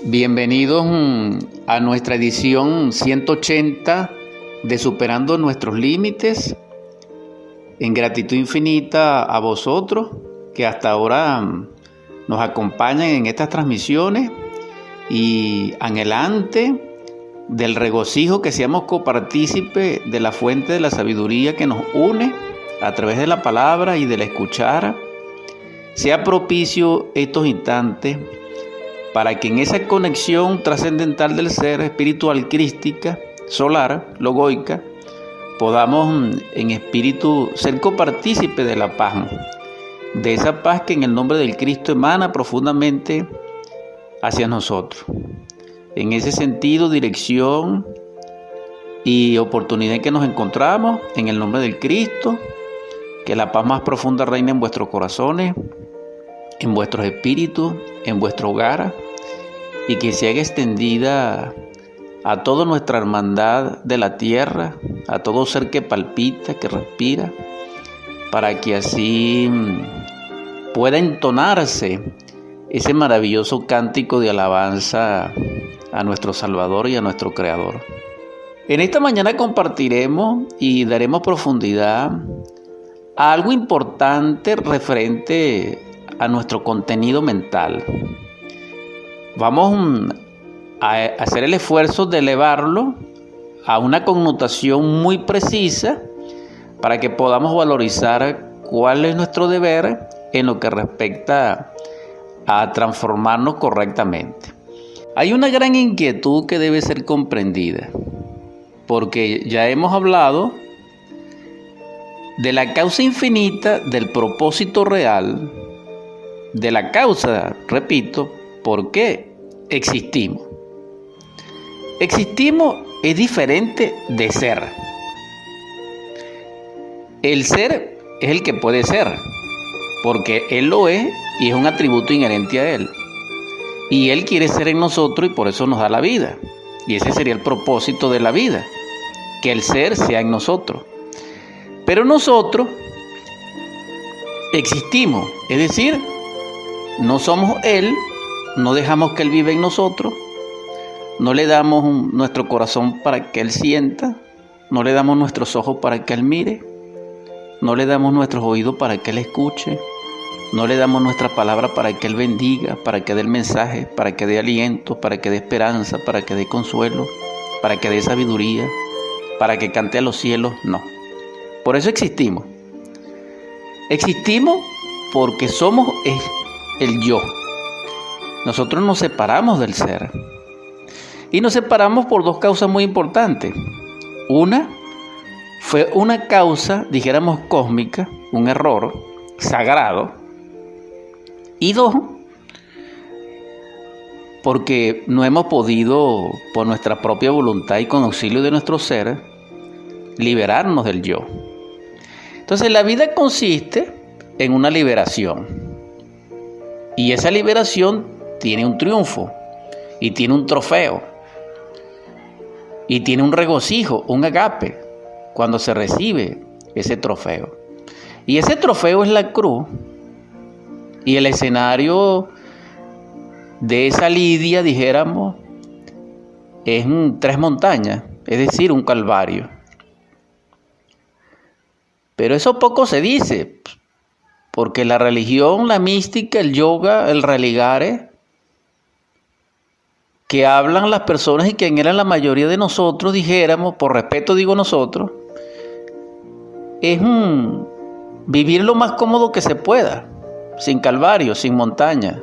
Bienvenidos a nuestra edición 180 de Superando Nuestros Límites. En gratitud infinita a vosotros que hasta ahora nos acompañan en estas transmisiones y anhelante del regocijo que seamos copartícipes de la fuente de la sabiduría que nos une a través de la palabra y de la escuchar. Sea propicio estos instantes para que en esa conexión trascendental del ser espiritual crística, solar, logoica, podamos en espíritu ser copartícipes de la paz, de esa paz que en el nombre del Cristo emana profundamente hacia nosotros. En ese sentido, dirección y oportunidad en que nos encontramos, en el nombre del Cristo, que la paz más profunda reine en vuestros corazones, en vuestros espíritus, en vuestro hogar, y que se haga extendida a toda nuestra hermandad de la tierra, a todo ser que palpita, que respira, para que así pueda entonarse ese maravilloso cántico de alabanza a nuestro Salvador y a nuestro Creador. En esta mañana compartiremos y daremos profundidad a algo importante referente a nuestro contenido mental. Vamos a hacer el esfuerzo de elevarlo a una connotación muy precisa para que podamos valorizar cuál es nuestro deber en lo que respecta a transformarnos correctamente. Hay una gran inquietud que debe ser comprendida, porque ya hemos hablado de la causa infinita, del propósito real, de la causa, repito, ¿por qué existimos? Existimos es diferente de ser. El ser es el que puede ser, porque Él lo es y es un atributo inherente a Él. Y Él quiere ser en nosotros y por eso nos da la vida. Y ese sería el propósito de la vida, que el ser sea en nosotros. Pero nosotros existimos, es decir, no somos Él, no dejamos que Él viva en nosotros, no le damos nuestro corazón para que Él sienta, no le damos nuestros ojos para que Él mire, no le damos nuestros oídos para que Él escuche, no le damos nuestra palabra para que Él bendiga, para que dé el mensaje, para que dé aliento, para que dé esperanza, para que dé consuelo, para que dé sabiduría, para que cante a los cielos, no. Por eso existimos. Existimos porque somos el yo. Nosotros nos separamos del ser. Y nos separamos por dos causas muy importantes. Una fue una causa, dijéramos, cósmica, un error sagrado. Y dos, porque no hemos podido, por nuestra propia voluntad y con auxilio de nuestro ser, liberarnos del yo. Entonces la vida consiste en una liberación. Y esa liberación tiene un triunfo, y tiene un trofeo, y tiene un regocijo, un agape, cuando se recibe ese trofeo. Y ese trofeo es la cruz, y el escenario de esa lidia, dijéramos, es 3 montañas, es decir, un calvario. Pero eso poco se dice, porque la religión, la mística, el yoga, el religare, que hablan las personas y que eran la mayoría de nosotros, dijéramos, por respeto digo nosotros, es vivir lo más cómodo que se pueda, sin calvario, sin montaña,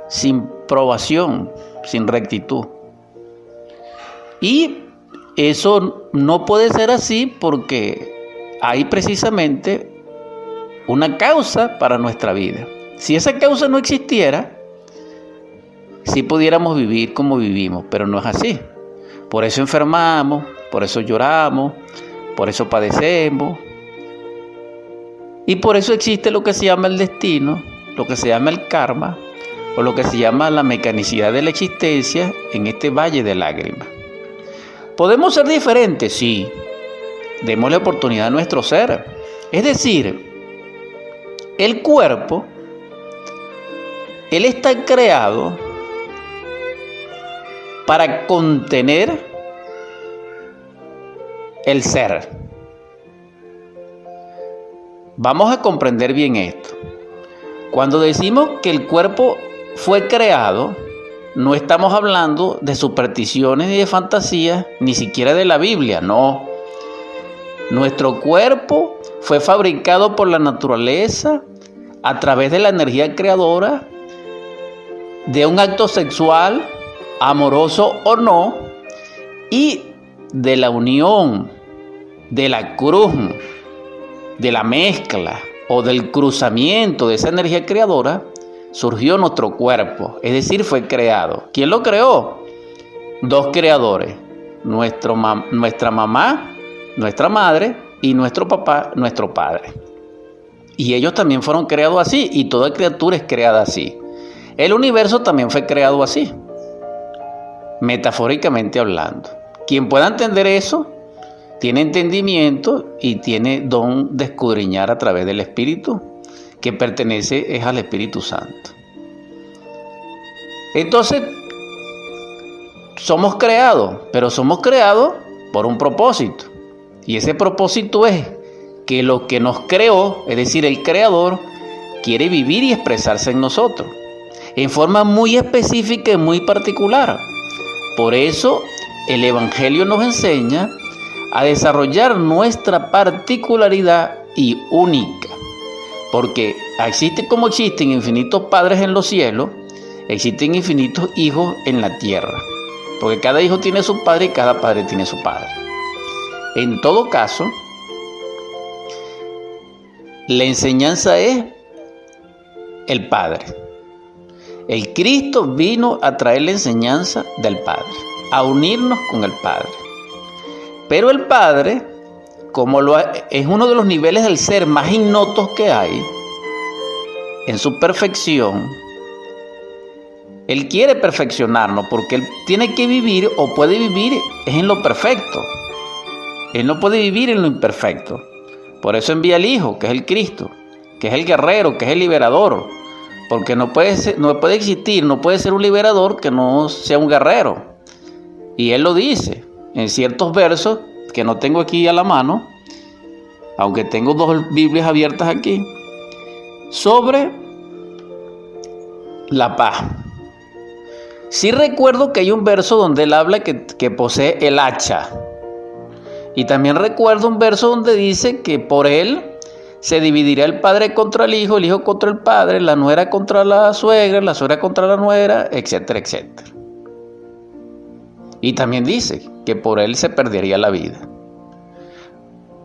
sin probación, sin rectitud. Y eso no puede ser así porque hay precisamente una causa para nuestra vida. Si esa causa no existiera, sí pudiéramos vivir como vivimos, pero no es así. Por eso enfermamos, por eso lloramos, por eso padecemos. Y por eso existe lo que se llama el destino, lo que se llama el karma, o lo que se llama la mecanicidad de la existencia en este valle de lágrimas. ¿Podemos ser diferentes? Sí. Démosle oportunidad a nuestro ser. Es decir, el cuerpo, él está creado para contener el ser. Vamos a comprender bien esto. Cuando decimos que el cuerpo fue creado, no estamos hablando de supersticiones ni de fantasías, ni siquiera de la Biblia, no. Nuestro cuerpo fue fabricado por la naturaleza a través de la energía creadora de un acto sexual, amoroso o no, y de la unión, de la cruz, de la mezcla o del cruzamiento de esa energía creadora, surgió nuestro cuerpo, es decir, fue creado. ¿Quién lo creó? Dos creadores, nuestra mamá, nuestra madre, y nuestro papá, nuestro padre. Y ellos también fueron creados así, y toda criatura es creada así. El universo también fue creado así, metafóricamente hablando. Quien pueda entender eso, tiene entendimiento y tiene don de escudriñar a través del Espíritu, que pertenece es al Espíritu Santo. Entonces, somos creados, pero somos creados por un propósito. Y ese propósito es que lo que nos creó, es decir, el Creador, quiere vivir y expresarse en nosotros, en forma muy específica y muy particular. Por eso, el Evangelio nos enseña a desarrollar nuestra particularidad y única. Porque existe como existen infinitos padres en los cielos, existen infinitos hijos en la tierra. Porque cada hijo tiene su padre y cada padre tiene su padre. En todo caso, la enseñanza es el Padre. El Cristo vino a traer la enseñanza del Padre, a unirnos con el Padre. Pero el Padre, es uno de los niveles del ser más ignotos que hay, en su perfección, Él quiere perfeccionarnos porque Él tiene que vivir o puede vivir es en lo perfecto. Él no puede vivir en lo imperfecto. Por eso envía al Hijo, que es el Cristo, que es el guerrero, que es el liberador. Porque no puede existir, no puede ser un liberador que no sea un guerrero. Y Él lo dice en ciertos versos que no tengo aquí a la mano, aunque tengo dos Biblias abiertas aquí, sobre la paz. Sí recuerdo que hay un verso donde Él habla que posee el hacha. Y también recuerdo un verso donde dice que por Él se dividirá el padre contra el hijo contra el padre, la nuera contra la suegra contra la nuera, etcétera, etcétera. Y también dice que por Él se perdería la vida.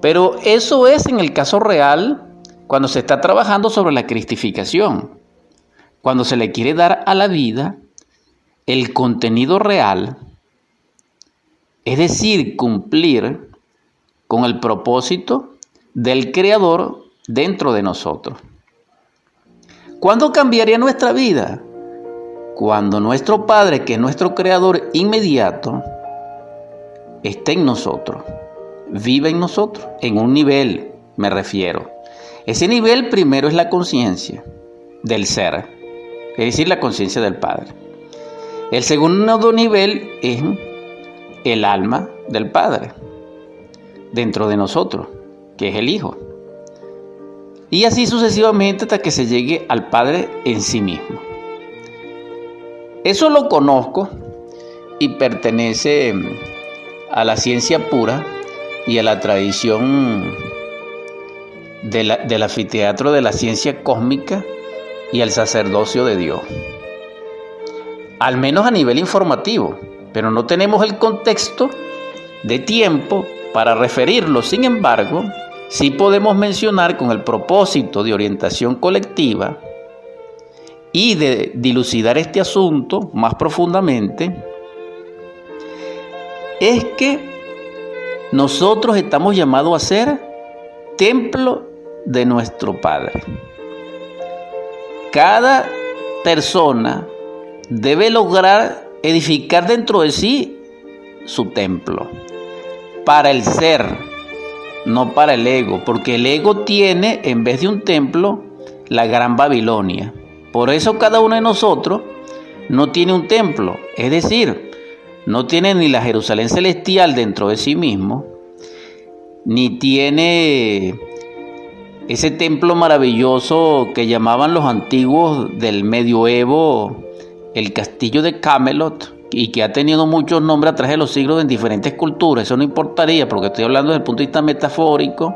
Pero eso es en el caso real cuando se está trabajando sobre la cristificación. Cuando se le quiere dar a la vida el contenido real, es decir, cumplir con el propósito del Creador dentro de nosotros. ¿Cuándo cambiaría nuestra vida? Cuando nuestro Padre, que es nuestro Creador inmediato, esté en nosotros, vive en nosotros, en un nivel, me refiero. Ese nivel primero es la conciencia del ser, es decir, la conciencia del Padre. El segundo nivel es el alma del Padre, dentro de nosotros, que es el Hijo. Y así sucesivamente hasta que se llegue al Padre en sí mismo. Eso lo conozco y pertenece a la ciencia pura y a la tradición del anfiteatro de la ciencia cósmica y el sacerdocio de Dios. Al menos a nivel informativo, pero no tenemos el contexto de tiempo para referirlo. Sin embargo, sí podemos mencionar con el propósito de orientación colectiva y de dilucidar este asunto más profundamente, es que nosotros estamos llamados a ser templo de nuestro Padre. Cada persona debe lograr edificar dentro de sí su templo, para el ser, no para el ego, porque el ego tiene, en vez de un templo, la Gran Babilonia. Por eso cada uno de nosotros no tiene un templo, es decir, no tiene ni la Jerusalén celestial dentro de sí mismo, ni tiene ese templo maravilloso que llamaban los antiguos del medioevo el castillo de Camelot, y que ha tenido muchos nombres a través de los siglos en diferentes culturas. Eso no importaría, porque estoy hablando desde el punto de vista metafórico,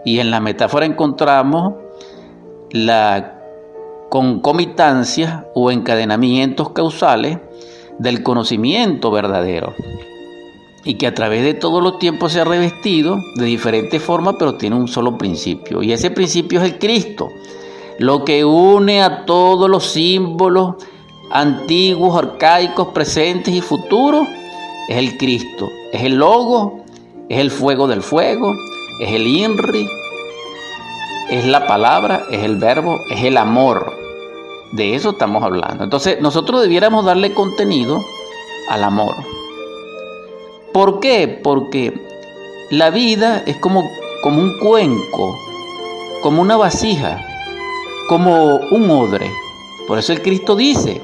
y en la metáfora encontramos la concomitancia o encadenamientos causales del conocimiento verdadero, y que a través de todos los tiempos se ha revestido de diferentes formas, pero tiene un solo principio, y ese principio es el Cristo, lo que une a todos los símbolos antiguos, arcaicos, presentes y futuros. Es el Cristo, es el Logo, es el fuego del fuego, es el INRI, es la palabra, es el verbo, es el amor. De eso estamos hablando. Entonces nosotros debiéramos darle contenido al amor. ¿Por qué? Porque la vida es como un cuenco, como una vasija, como un odre. Por eso el Cristo dice: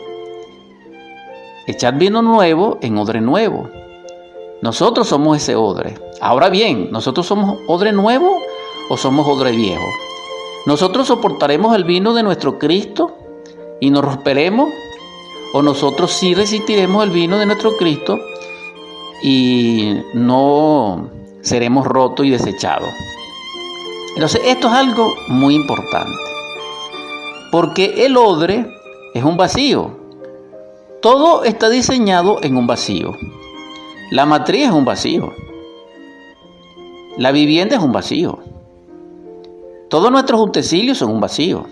echad vino nuevo en odre nuevo. Nosotros somos ese odre. Ahora bien, ¿nosotros somos odre nuevo o somos odre viejo? ¿Nosotros soportaremos el vino de nuestro Cristo y nos romperemos? ¿O nosotros sí resistiremos el vino de nuestro Cristo y no seremos rotos y desechados? Entonces, esto es algo muy importante, porque el odre es un vacío. Todo está diseñado en un vacío. La matriz es un vacío. La vivienda es un vacío. Todos nuestros utensilios son un vacío.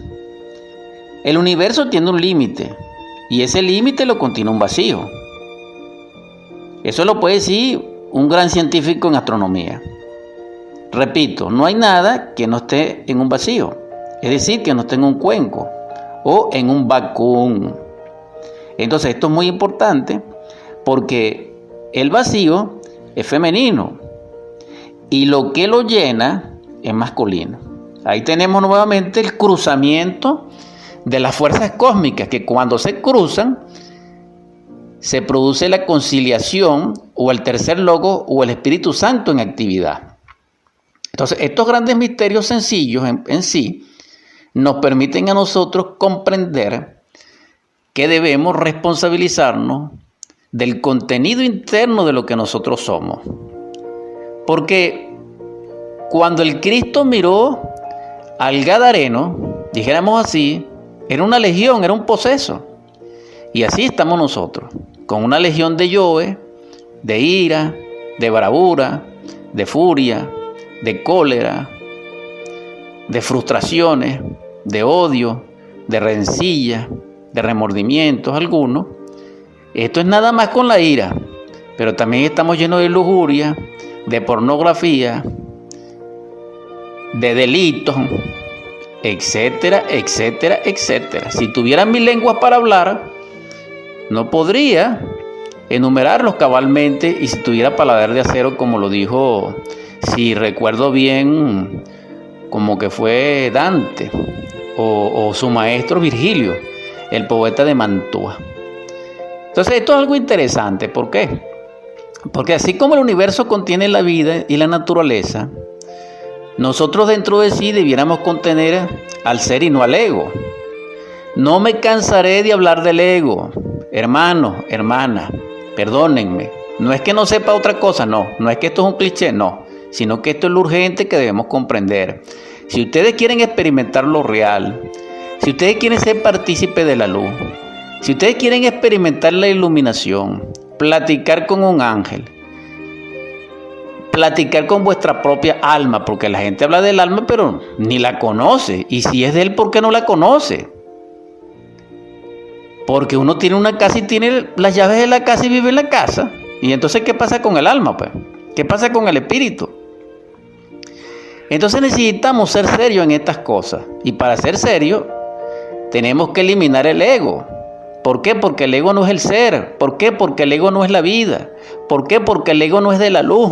El universo tiene un límite, y ese límite lo contiene un vacío. Eso lo puede decir un gran científico en astronomía. Repito, no hay nada que no esté en un vacío, es decir, que no esté en un cuenco o en un vacuum. Entonces esto es muy importante, porque el vacío es femenino y lo que lo llena es masculino. Ahí tenemos nuevamente el cruzamiento de las fuerzas cósmicas, que cuando se cruzan se produce la conciliación o el tercer logo o el Espíritu Santo en actividad. Entonces estos grandes misterios sencillos en sí nos permiten a nosotros comprender que debemos responsabilizarnos del contenido interno de lo que nosotros somos. Porque cuando el Cristo miró al Gadareno, dijéramos así, era una legión, era un poseso. Y así estamos nosotros, con una legión de yoes, de ira, de bravura, de furia, de cólera, de frustraciones, de odio, de rencilla, de remordimientos algunos. Esto es nada más con la ira, pero también estamos llenos de lujuria, de pornografía, de delitos, etcétera, etcétera, etcétera. Si tuviera 1000 lenguas para hablar, no podría enumerarlos cabalmente, y si tuviera paladar de acero, como lo dijo, si recuerdo bien, como que fue Dante o su maestro Virgilio, el poeta de Mantua. Entonces esto es algo interesante. ¿Por qué? Porque así como el universo contiene la vida y la naturaleza, nosotros dentro de sí debiéramos contener al ser y no al ego. No me cansaré de hablar del ego. Hermanos, hermanas, perdónenme. No es que no sepa otra cosa, no es que esto es un cliché, no, sino que esto es lo urgente que debemos comprender. Si ustedes quieren experimentar lo real, si ustedes quieren ser partícipes de la luz, si ustedes quieren experimentar la iluminación, platicar con un ángel, platicar con vuestra propia alma, porque la gente habla del alma pero ni la conoce, y si es de él, ¿por qué no la conoce? Porque uno tiene una casa y tiene las llaves de la casa y vive en la casa, y entonces ¿qué pasa con el alma, pues? ¿Qué pasa con el espíritu? Entonces necesitamos ser serios en estas cosas, y para ser serios tenemos que eliminar el ego. ¿Por qué? Porque el ego no es el ser. ¿Por qué? Porque el ego no es la vida. ¿Por qué? Porque el ego no es de la luz.